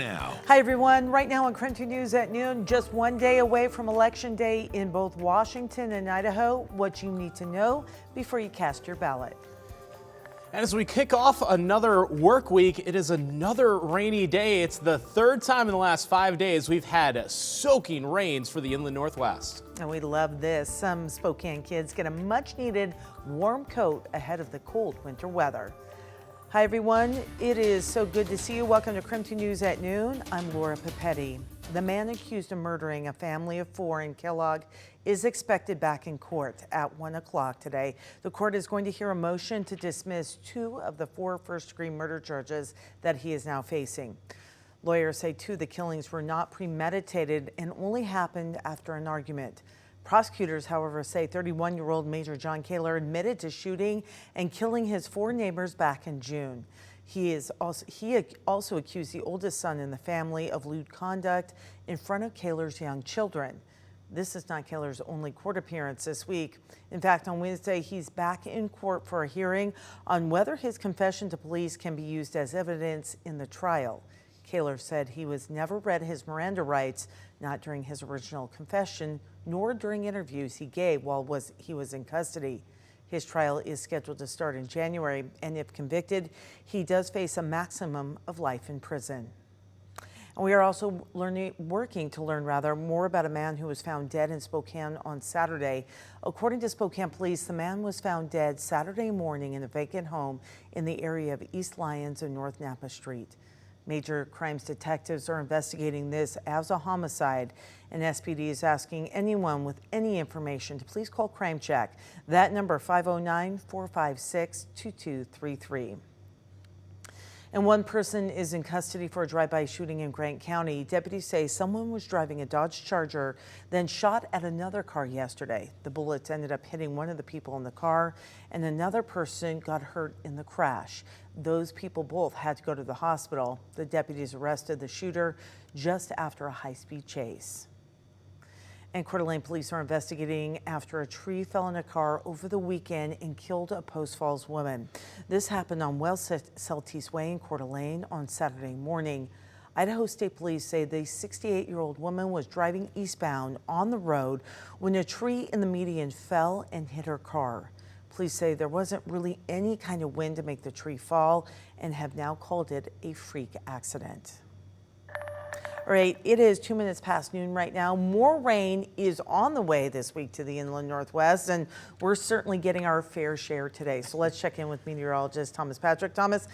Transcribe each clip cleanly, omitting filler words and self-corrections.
Now. Hi everyone, right now on KREM 2 News at noon, just one day away from Election Day in both Washington and Idaho. What you need to know before you cast your ballot. And as we kick off another work week, it is another rainy day. It's the third time in the last 5 days we've had soaking rains for the inland Northwest. And we love this. Some Spokane kids get a much needed warm coat ahead of the cold winter weather. Hi everyone, it is so good to see you. Welcome to KREM 2 News at noon. I'm Laura Papetti. The man accused of murdering a family of 4 in Kellogg is expected back in court at 1 o'clock today. The court is going to hear a motion to dismiss 2 of the 4 first-degree murder charges that he is now facing. Lawyers say 2 of the killings were not premeditated and only happened after an argument. Prosecutors, however, say 31-year-old Major John Kaler admitted to shooting and killing his 4 neighbors back in June. He also accused the oldest son in the family of lewd conduct in front of Kaler's young children. This is not Kaler's only court appearance this week. In fact, on Wednesday, he's back in court for a hearing on whether his confession to police can be used as evidence in the trial. Kaler said he was never read his Miranda rights, not during his original confession, nor during interviews he gave while he was in custody. His trial is scheduled to start in January, and if convicted, he does face a maximum of life in prison. And we are also working to learn more about a man who was found dead in Spokane on Saturday. According to Spokane police, the man was found dead Saturday morning in a vacant home in the area of East Lyons and North Napa Street. Major crimes detectives are investigating this as a homicide, and SPD is asking anyone with any information to please call Crime Check. That number 509-456-2233. And one person is in custody for a drive-by shooting in Grant County. Deputies say someone was driving a Dodge Charger, then shot at another car yesterday. The bullets ended up hitting one of the people in the car, and another person got hurt in the crash. Those people both had to go to the hospital. The deputies arrested the shooter just after a high-speed chase. And Coeur d'Alene police are investigating after a tree fell in a car over the weekend and killed a Post Falls woman. This happened on Celtice Way in Coeur d'Alene on Saturday morning. Idaho State Police say the 68-year-old woman was driving eastbound on the road when a tree in the median fell and hit her car. Police say there wasn't really any kind of wind to make the tree fall and have now called it a freak accident. All right, it is 2 minutes past noon right now. More rain is on the way this week to the inland Northwest, and we're certainly getting our fair share today. So let's check in with meteorologist Thomas Patrick. Thomas,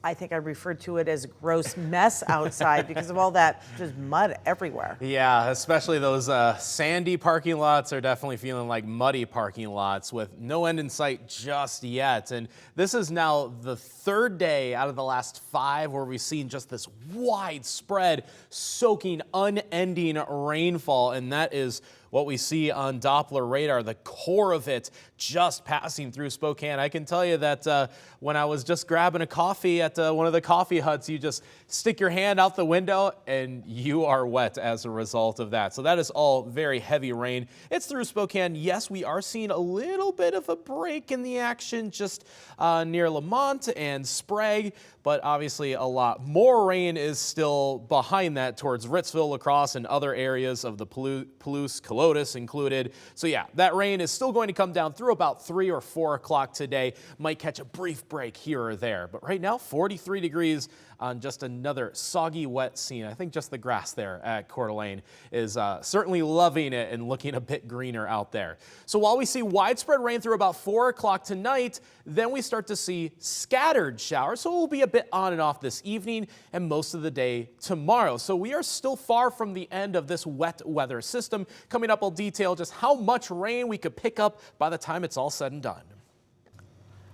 I think I referred to it as a gross mess outside because of all that just mud everywhere. Yeah, especially those sandy parking lots are definitely feeling like muddy parking lots with no end in sight just yet. And this is now the 3rd day out of the last 5 where we've seen just this widespread, soaking, unending rainfall. And that is what we see on Doppler radar, the core of it just passing through Spokane. I can tell you that when I was just grabbing a coffee at one of the coffee huts, you just stick your hand out the window and you are wet as a result of that. So that is all very heavy rain. It's through Spokane. Yes, we are seeing a little bit of a break in the action just near Lamont and Sprague, but obviously a lot more rain is still behind that towards Ritzville, La Crosse, and other areas of the Palouse, Calotis included. So yeah, that rain is still going to come down through about 3 or 4 o'clock today. Might catch a brief break here or there, but right now 43 degrees on just another soggy, wet scene. I think just the grass there at Coeur d'Alene is certainly loving it and looking a bit greener out there. So while we see widespread rain through about 4 o'clock tonight, then we start to see scattered showers. So it will be a bit on and off this evening and most of the day tomorrow. So we are still far from the end of this wet weather system. Coming up, I'll detail just how much rain we could pick up by the time it's all said and done.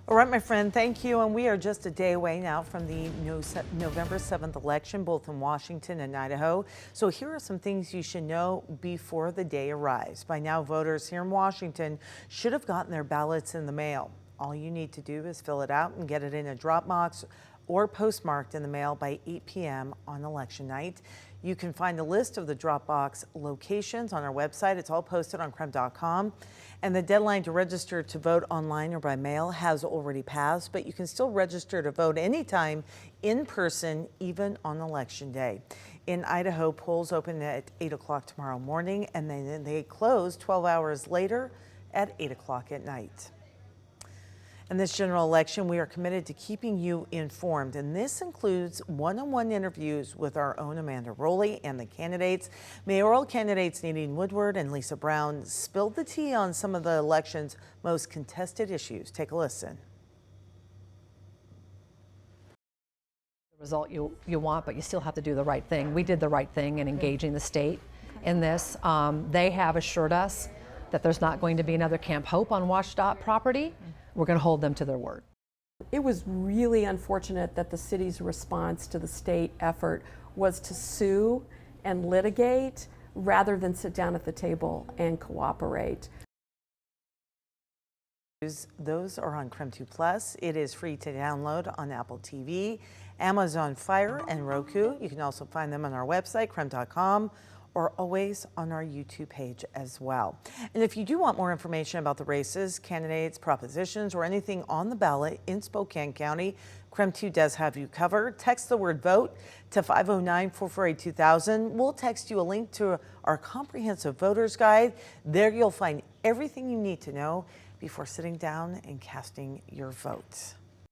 All right, my friend, thank you. And we are just a day away now from the November 7th election, both in Washington and Idaho. So here are some things you should know before the day arrives. By now, voters here in Washington should have gotten their ballots in the mail. All you need to do is fill it out and get it in a drop box or postmarked in the mail by 8 p.m. on election night. You can find a list of the drop box locations on our website. It's all posted on KREM.com. And the deadline to register to vote online or by mail has already passed, but you can still register to vote anytime in person, even on election day. In Idaho, polls open at 8 o'clock tomorrow morning, and then they close 12 hours later at 8 o'clock at night. In this general election, we are committed to keeping you informed, and this includes one-on-one interviews with our own Amanda Rowley and the candidates. Mayoral candidates Nadine Woodward and Lisa Brown spilled the tea on some of the election's most contested issues. Take a listen. The result you want, but you still have to do the right thing. We did the right thing in engaging the state in this. They have assured us that there's not going to be another Camp Hope on WashDOT property. We're going to hold them to their word. It was really unfortunate that the city's response to the state effort was to sue and litigate rather than sit down at the table and cooperate. Those are on KREM 2 Plus. It is free to download on Apple TV, Amazon Fire, and Roku. You can also find them on our website, KREM.com, or always on our YouTube page as well. And if you do want more information about the races, candidates, propositions, or anything on the ballot in Spokane County, KREM 2 does have you covered. Text the word VOTE to 509-448-2000. We'll text you a link to our comprehensive voters guide. There you'll find everything you need to know before sitting down and casting your vote.